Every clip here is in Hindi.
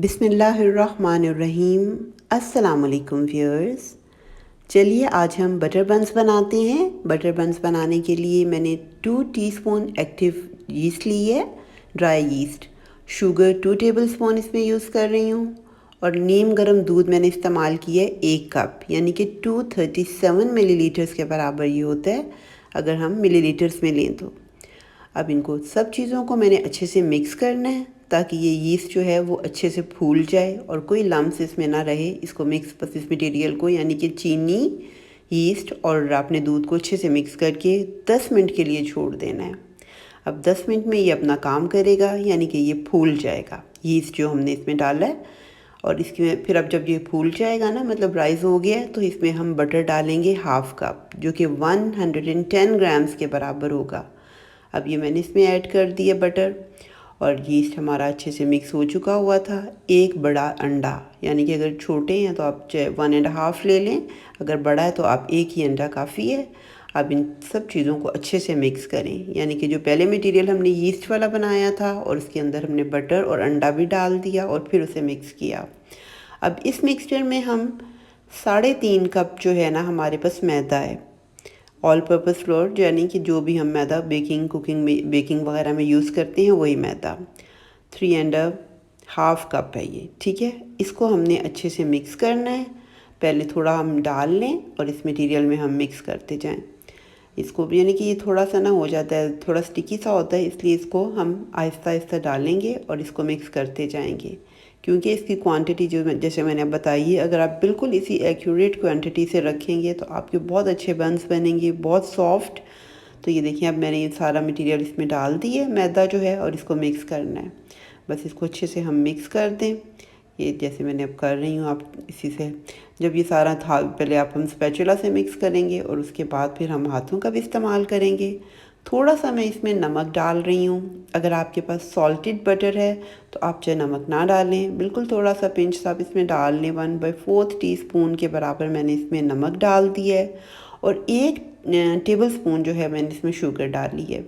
बिस्मिल्लाहिर्रहमानिर्रहीम। अस्सलामुअलैकुम व्यूअर्स। चलिए आज हम बटर बन्स बनाते हैं। बटर बन्स बनाने के लिए मैंने 2 टीस्पून एक्टिव यीस्ट ली है, ड्राई यीस्ट। शुगर 2 टेबलस्पून इसमें यूज़ कर रही हूँ और नीम गर्म दूध मैंने इस्तेमाल किया है 1 कप, यानी कि 237 मिलीलीटर्स के बराबर ये होता है अगर हम मिलीलीटर्स में लें तो। अब इनको सब चीज़ों को मैंने अच्छे से मिक्स करना है ताकि ये यीस्ट जो है वो अच्छे से फूल जाए और कोई लम्स इसमें ना रहे। इसको मिक्स बस इस मटेरियल को, यानी कि चीनी, यीस्ट और आपने दूध को अच्छे से मिक्स करके 10 मिनट के लिए छोड़ देना है। अब 10 मिनट में ये अपना काम करेगा, यानी कि ये फूल जाएगा यीस्ट जो हमने इसमें डाला है। और इसमें फिर अब जब ये फूल जाएगा ना, मतलब राइस हो गया है, तो इसमें हम बटर डालेंगे 1/2 कप, जो कि 110 ग्राम्स के बराबर होगा। अब ये मैंने इसमें ऐड कर दिया बटर और यीस्ट हमारा अच्छे से मिक्स हो चुका हुआ था। एक बड़ा अंडा, यानी कि अगर छोटे हैं तो आप 1.5 ले लें, अगर बड़ा है तो आप एक ही अंडा काफ़ी है। अब इन सब चीज़ों को अच्छे से मिक्स करें, यानी कि जो पहले मटेरियल हमने यीस्ट वाला बनाया था और उसके अंदर हमने बटर और अंडा भी डाल दिया और फिर उसे मिक्स किया। अब इस मिक्सचर में हम 3.5 कप जो है ना हमारे पास मैदा है, ऑल पर्पस फ्लोर, यानी कि जो भी हम मैदा कुकिंग में बेकिंग वगैरह में यूज़ करते हैं वही मैदा। 3.5 कप है ये, ठीक है। इसको हमने अच्छे से मिक्स करना है। पहले थोड़ा हम डाल लें और इस मटेरियल में हम मिक्स करते जाएं इसको, यानी कि ये थोड़ा सा ना हो जाता है, थोड़ा स्टिकी सा होता है, इसलिए इसको हम आहिस्ता आहिस्ता डालेंगे और इसको मिक्स करते जाएंगे। क्योंकि इसकी क्वांटिटी जो जैसे मैंने अब बताई है, अगर आप बिल्कुल इसी एक्यूरेट क्वांटिटी से रखेंगे तो आपके बहुत अच्छे बन्स बनेंगे, बहुत सॉफ्ट। तो ये देखिए अब मैंने ये सारा मटेरियल इसमें डाल दिया मैदा जो है, और इसको मिक्स करना है। बस इसको अच्छे से हम मिक्स कर दें, ये जैसे मैंने अब कर रही हूँ। आप इसी से जब ये सारा था, पहले आप हम स्पैचुला से मिक्स करेंगे और उसके बाद फिर हम हाथों का भी इस्तेमाल करेंगे। थोड़ा सा मैं इसमें नमक डाल रही हूँ। अगर आपके पास सॉल्टेड बटर है तो आप चाहे नमक ना डालें, बिल्कुल थोड़ा सा पिंच सा आप इसमें डाल लें। 1/4 टीस्पून के बराबर मैंने इसमें नमक डाल दिया है और 1 टेबल स्पून जो है मैंने इसमें शुगर डाली है।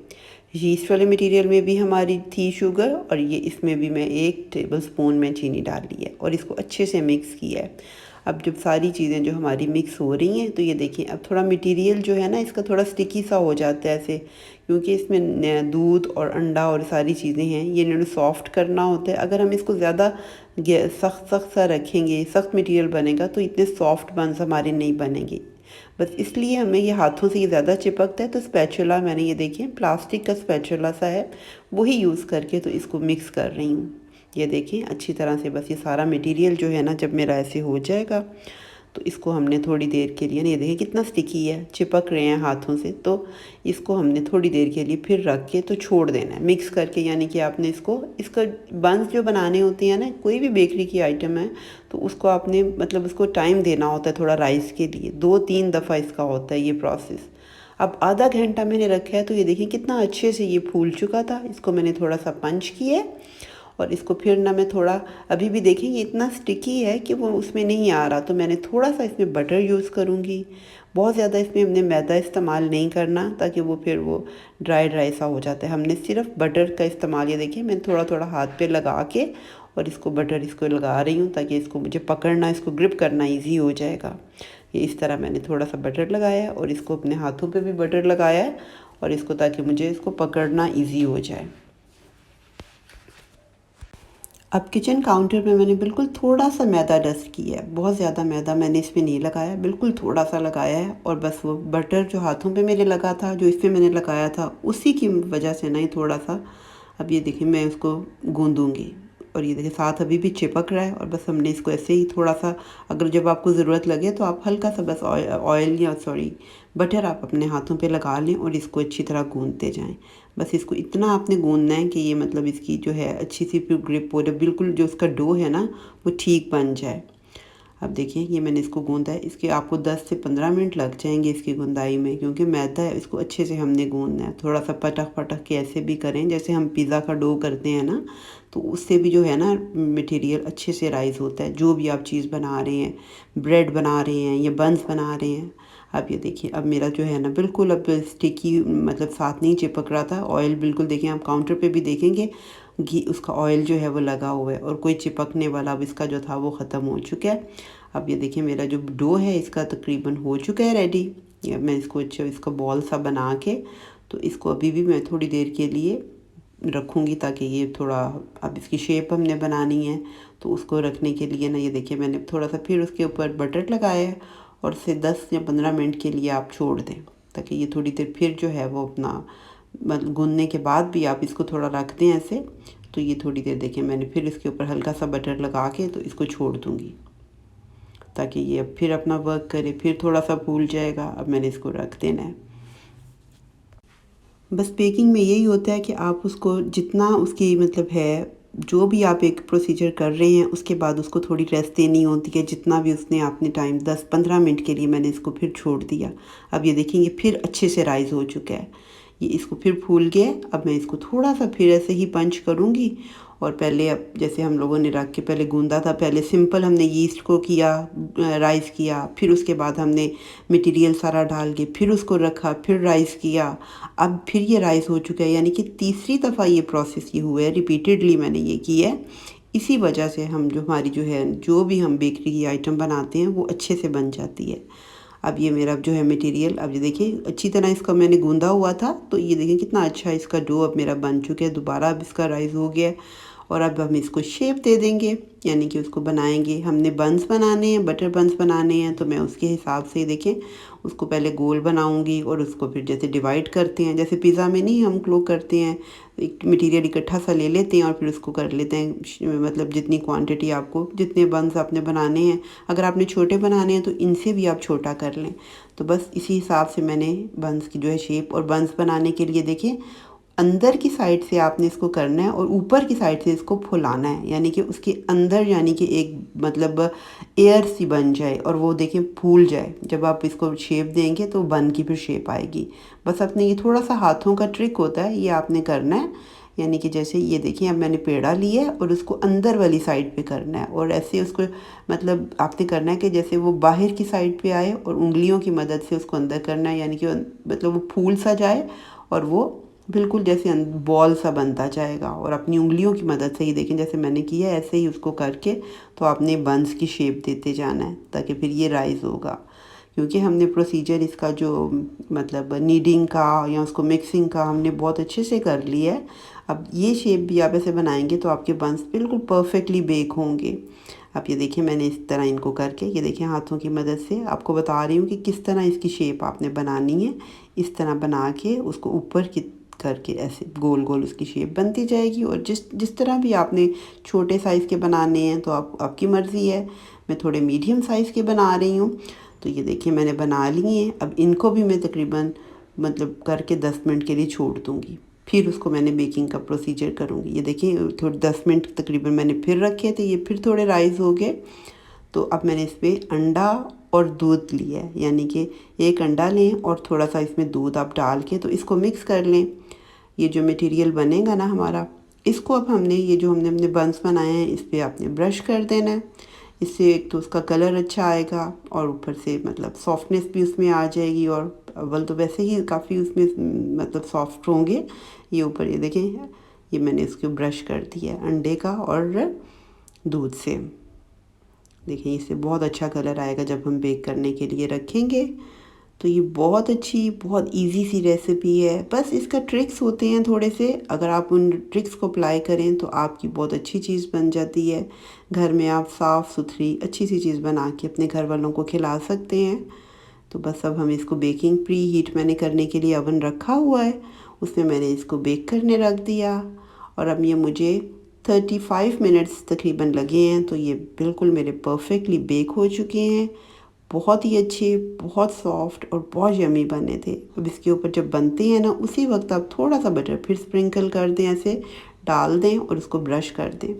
यीस्ट वाले मटेरियल में भी हमारी थी शुगर और ये इसमें भी मैं 1 टेबल स्पून में चीनी डाली है और इसको अच्छे से मिक्स किया है। अब जब सारी चीज़ें जो हमारी मिक्स हो रही हैं तो ये देखिए अब थोड़ा मटेरियल जो है ना इसका थोड़ा स्टिकी सा हो जाता है ऐसे, क्योंकि इसमें दूध और अंडा और सारी चीज़ें हैं, ये इन्होंने सॉफ्ट करना होता है। अगर हम इसको ज़्यादा सख्त सख्त सा रखेंगे, सख्त मटेरियल बनेगा तो इतने सॉफ्ट बन्स हमारे नहीं बनेंगे। बस इसलिए हमें ये हाथों से ये ज़्यादा चिपकता है, तो स्पैचुला मैंने ये देखिए प्लास्टिक का स्पैचुला सा है, वही यूज़ करके तो इसको मिक्स कर रही हूँ। ये देखिए अच्छी तरह से बस ये सारा मटेरियल जो है ना जब मेरा ऐसे हो जाएगा तो इसको हमने थोड़ी देर के लिए, ये देखिए कितना स्टिकी है, चिपक रहे हैं हाथों से, तो इसको हमने थोड़ी देर के लिए फिर रख के तो छोड़ देना है मिक्स करके। यानी कि आपने इसका बन्स जो बनाने होते हैं ना, कोई भी बेकरी की आइटम है तो उसको आपने मतलब उसको टाइम देना होता है थोड़ा राइस के लिए, 2-3 दफ़ा इसका होता है ये प्रोसेस। अब आधा घंटा मैंने रखा है तो ये देखिए कितना अच्छे से ये फूल चुका था। इसको मैंने थोड़ा सा पंच किया और इसको फिर ना मैं थोड़ा, अभी भी देखेंगे इतना स्टिकी है कि वो उसमें नहीं आ रहा, तो मैंने थोड़ा सा इसमें बटर यूज़ करूँगी। बहुत ज़्यादा इसमें हमने मैदा इस्तेमाल नहीं करना ताकि वो फिर वो ड्राई ड्राई सा हो जाता है। हमने सिर्फ बटर का इस्तेमाल, ये देखिए मैं थोड़ा थोड़ा हाथ पे लगा के और इसको बटर इसको लगा रही हूँ ताकि इसको मुझे पकड़ना, इसको ग्रिप करना ईजी हो जाएगा। ये इस तरह मैंने थोड़ा सा बटर लगाया है और इसको अपने हाथों पे भी बटर लगाया है और इसको, ताकि मुझे इसको पकड़ना ईजी हो जाए। अब किचन काउंटर पे मैंने बिल्कुल थोड़ा सा मैदा डस्ट किया है, बहुत ज़्यादा मैदा मैंने इसमें नहीं लगाया, बिल्कुल थोड़ा सा लगाया है। और बस वो बटर जो हाथों पे मेरे लगा था, जो इसमें मैंने लगाया था, उसी की वजह से ना ही थोड़ा सा, अब ये देखिए मैं उसको गूंदूंगी और ये देखिए साथ अभी भी चिपक रहा है। और बस हमने इसको ऐसे ही थोड़ा सा, अगर जब आपको ज़रूरत लगे तो आप हल्का सा बस ऑयल या बटर आप अपने हाथों पे लगा लें और इसको अच्छी तरह गूंदते जाएं। बस इसको इतना आपने गूंदना है कि ये मतलब इसकी जो है अच्छी सी ग्रिप हो, बिल्कुल जो उसका डो है ना वो ठीक बन जाए। अब देखिए ये मैंने इसको गूंदा है, इसके आपको 10 से 15 मिनट लग जाएंगे इसकी गुंदाई में, क्योंकि मैदा है, इसको अच्छे से हमने गूंदना है। थोड़ा सा पटक पटक के ऐसे भी करें जैसे हम पिज़्ज़ा का डो करते हैं ना, तो उससे भी जो है ना मटेरियल अच्छे से राइज़ होता है। जो भी आप चीज़ बना रहे हैं, ब्रेड बना रहे हैं या बन्स बना रहे हैं। अब ये देखिए अब मेरा जो है ना बिल्कुल अब स्टिकी, मतलब साथ नहीं चिपक रहा था। ऑयल बिल्कुल देखिए, आप काउंटर पे भी देखेंगे घी उसका ऑयल जो है वो लगा हुआ है और कोई चिपकने वाला अब इसका जो था वो ख़त्म हो चुका है। अब ये देखिए मेरा जो डो है इसका तकरीबन हो चुका है रेडी। मैं इसको अच्छा इसका बॉल सा बना के तो इसको अभी भी मैं थोड़ी देर के लिए रखूँगी ताकि ये थोड़ा, अब इसकी शेप हमने बनानी है तो उसको रखने के लिए ना ये देखिए मैंने थोड़ा सा फिर उसके ऊपर बटर लगाया है और इसे 10 या 15 मिनट के लिए आप छोड़ दें ताकि ये थोड़ी देर फिर जो है वो अपना मतलब गूंदने के बाद भी आप इसको थोड़ा रख दें ऐसे। तो ये थोड़ी देर देखिए मैंने फिर इसके ऊपर हल्का सा बटर लगा के तो इसको छोड़ दूँगी ताकि ये अब फिर अपना वर्क करे, फिर थोड़ा सा फूल जाएगा। अब मैंने इसको रख देना है। बस बेकिंग में यही होता है कि आप उसको जितना उसकी मतलब है, जो भी आप एक प्रोसीजर कर रहे हैं उसके बाद उसको थोड़ी रेस्ट देनी होती है। जितना भी उसने आपने टाइम 10-15 मिनट के लिए मैंने इसको फिर छोड़ दिया। अब ये देखेंगे फिर अच्छे से राइज़ हो चुका है, ये इसको फिर फूल गया। अब मैं इसको थोड़ा सा फिर ऐसे ही पंच करूँगी और पहले अब जैसे हम लोगों ने रख के पहले गूंदा था, पहले सिंपल हमने यीस्ट को किया, राइस किया, फिर उसके बाद हमने मटेरियल सारा डाल के फिर उसको रखा, फिर राइस किया। अब फिर ये राइस हो चुका है, यानी कि तीसरी दफ़ा ये प्रोसेस ये हुआ है, रिपीटेडली मैंने ये किया है। इसी वजह से हम जो हमारी जो है जो भी हम बेकरी की आइटम बनाते हैं वो अच्छे से बन जाती है। अब ये मेरा जो है मटेरियल, अब ये देखिए अच्छी तरह इसका मैंने गूंदा हुआ था तो ये देखिए कितना अच्छा इसका डो अब मेरा बन चुका है। दोबारा अब इसका राइस हो गया है और अब हम इसको शेप दे देंगे, यानी कि उसको बनाएंगे। हमने बंस बनाने हैं, बटर बंस बनाने हैं, तो मैं उसके हिसाब से देखें उसको पहले गोल बनाऊंगी और उसको फिर जैसे डिवाइड करते हैं, जैसे पिज़्ज़ा में नहीं हम लोग करते हैं, एक मटेरियल इकट्ठा सा ले लेते हैं और फिर उसको कर लेते हैं, मतलब जितनी क्वांटिटी आपको, जितने बंस आपने बनाने हैं, अगर आपने छोटे बनाने हैं तो इनसे भी आप छोटा कर लें। तो बस इसी हिसाब से मैंने बंस की जो है शेप, और बंस बनाने के लिए देखें अंदर की साइड से आपने इसको करना है और ऊपर की साइड से इसको फुलाना है, यानी कि उसके अंदर यानी कि एक मतलब एयर सी बन जाए और वो देखें फूल जाए। जब आप इसको शेप देंगे तो बन की फिर शेप आएगी। बस अपने ये थोड़ा सा हाथों का ट्रिक होता है, ये आपने करना है। यानी कि जैसे ये देखिए अब मैंने पेड़ा लिया है और उसको अंदर वाली साइड पे करना है और ऐसे उसको मतलब आपने करना है कि जैसे वो बाहर की साइड पे आए और उंगलियों की मदद से उसको अंदर करना है, यानी कि मतलब वो फूल सा जाए और वो बिल्कुल जैसे बॉल सा बनता जाएगा। और अपनी उंगलियों की मदद से ही देखें जैसे मैंने किया है ऐसे ही उसको करके तो आपने बंस की शेप देते जाना है ताकि फिर ये राइज़ होगा। क्योंकि हमने प्रोसीजर इसका जो मतलब नीडिंग का या उसको मिक्सिंग का हमने बहुत अच्छे से कर लिया है। अब ये शेप भी आप ऐसे बनाएंगे तो आपके बंस बिल्कुल परफेक्टली बेक होंगे। अब ये देखिए मैंने इस तरह इनको करके, ये देखिए हाथों की मदद से आपको बता रही हूँ कि किस तरह इसकी शेप आपने बनानी है। इस तरह बना के उसको ऊपर की करके ऐसे गोल गोल उसकी शेप बनती जाएगी। और जिस तरह भी आपने छोटे साइज़ के बनाने हैं तो आपकी मर्ज़ी है। मैं थोड़े मीडियम साइज़ के बना रही हूँ। तो ये देखिए मैंने बना लिए हैं। अब इनको भी मैं तकरीबन मतलब करके 10 मिनट के लिए छोड़ दूँगी, फिर उसको मैंने बेकिंग का प्रोसीजर करूँगी। ये देखिए थोड़े 10 मिनट तकरीबन मैंने फिर रखे थे, ये फिर थोड़े राइज़ हो गए। तो अब मैंने इस पर अंडा और दूध लिया है, यानी कि एक अंडा लें और थोड़ा सा इसमें दूध आप डाल के तो इसको मिक्स कर लें। ये जो मटेरियल बनेगा ना हमारा, इसको अब हमने ये जो हमने बंस बनाए हैं इस पर आपने ब्रश कर देना है। इससे एक तो उसका कलर अच्छा आएगा और ऊपर से मतलब सॉफ्टनेस भी उसमें आ जाएगी। और अव्वल तो वैसे ही काफ़ी उसमें मतलब सॉफ्ट होंगे। ये ऊपर ये देखें, ये मैंने इसको ब्रश कर दिया है अंडे का और दूध से। देखिए इससे बहुत अच्छा कलर आएगा जब हम बेक करने के लिए रखेंगे। तो ये बहुत अच्छी बहुत इजी सी रेसिपी है। बस इसका ट्रिक्स होते हैं थोड़े से, अगर आप उन ट्रिक्स को अप्लाई करें तो आपकी बहुत अच्छी चीज़ बन जाती है। घर में आप साफ़ सुथरी अच्छी सी चीज़ बना के अपने घर वालों को खिला सकते हैं। तो बस अब हम इसको बेकिंग प्री हीट मैंने करने के लिए ओवन रखा हुआ है, उसमें मैंने इसको बेक करने रख दिया। और अब ये मुझे 35 मिनट्स तकरीबन लगे हैं। तो ये बिल्कुल मेरे परफेक्टली बेक हो चुके हैं। बहुत ही अच्छे, बहुत सॉफ्ट और बहुत यमी बने थे। अब इसके ऊपर जब बनते हैं ना उसी वक्त आप थोड़ा सा बटर फिर स्प्रिंकल कर दें, ऐसे डाल दें और उसको ब्रश कर दें।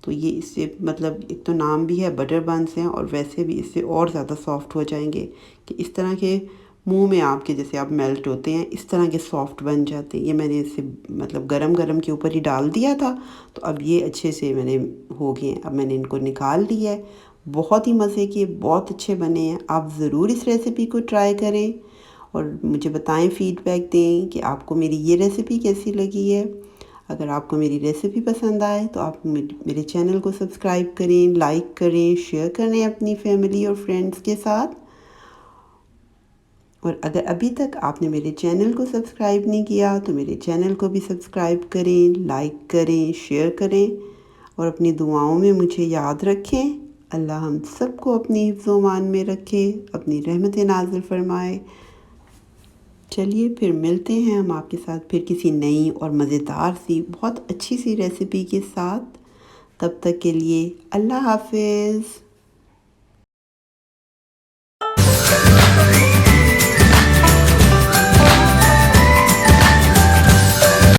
तो ये इससे मतलब एक तो नाम भी है बटर बंस हैं और वैसे भी इससे और ज़्यादा सॉफ्ट हो जाएंगे कि इस तरह के मुंह में आपके जैसे आप मेल्ट होते हैं इस तरह के सॉफ्ट बन जाते हैं। ये मैंने इसे मतलब गरम गरम के ऊपर ही डाल दिया था तो अब ये अच्छे से मैंने हो गए हैं। अब मैंने इनको निकाल लिया है। बहुत ही मज़े के, बहुत अच्छे बने हैं। आप ज़रूर इस रेसिपी को ट्राई करें और मुझे बताएं, फ़ीडबैक दें कि आपको मेरी ये रेसिपी कैसी लगी है। अगर आपको मेरी रेसिपी पसंद आए तो आप मेरे चैनल को सब्सक्राइब करें, लाइक करें, शेयर करें अपनी फैमिली और फ्रेंड्स के साथ। और अगर अभी तक आपने मेरे चैनल को सब्सक्राइब नहीं किया तो मेरे चैनल को भी सब्सक्राइब करें, लाइक करें, शेयर करें और अपनी दुआओं में मुझे याद रखें। अल्लाह हम सबको अपनी हिफ्ज़-ओ-मान में रखे, अपनी रहमतें नाज़िल फरमाए। चलिए फिर मिलते हैं हम आपके साथ फिर किसी नई और मज़ेदार सी बहुत अच्छी सी रेसिपी के साथ। तब तक के लिए अल्लाह हाफ़िज़।